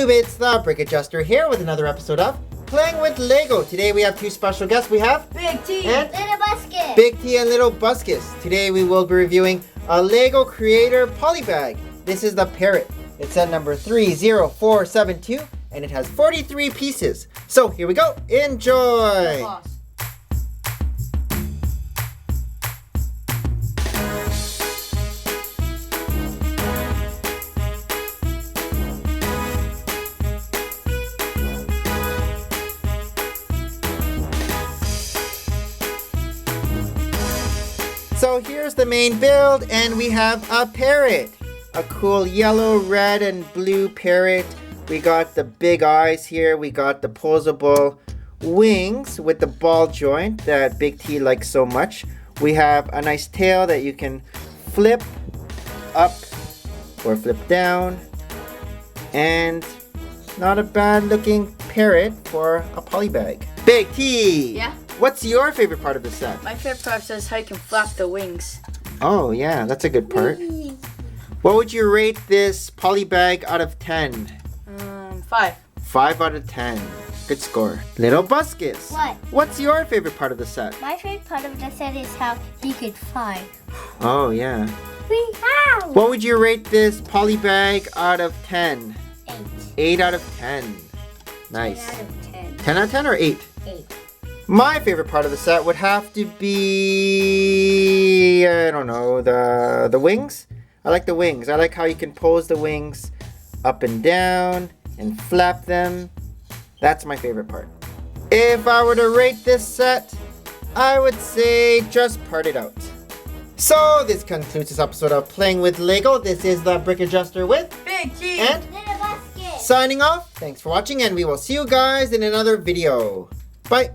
YouTube, it's the Brick Adjuster here with another episode of Playing with Lego. Today we have two special guests. We have Big T and Little Buskus. Big T and Little Buskus. Today we will be reviewing a Lego Creator Polybag. This is the Parrot. It's at number 30472 and it has 43 pieces. So here we go. Enjoy! So here's the main build, and we have a parrot. A cool yellow, red, and blue parrot. We got the big eyes here. We got the posable wings with the ball joint that Big T likes so much. We have a nice tail that you can flip up or flip down. And not a bad looking parrot for a polybag. Big T! Yeah? What's your favorite part of the set? My favorite part is how you can flap the wings. Oh yeah, that's a good part. What would you rate this polybag out of 10? 5. 5 out of 10. Good score. Little Buskus. What? What's your favorite part of the set? My favorite part of the set is how he could fly. Oh yeah. Wow! What would you rate this polybag out of 10? 8. 8 out of 10. Nice. 10 out of 10. 10 out of 10 or 8? 8. My favorite part of the set would have to be, I don't know, the wings. I like the wings. I like how you can pose the wings up and down and flap them. That's my favorite part. If I were to rate this set, I would say just part it out. So this concludes this episode of Playing with Lego. This is the Brick Adjuster with Big T and Little Buskus. signing off. Thanks for watching, and we will see you guys in another video. Bye.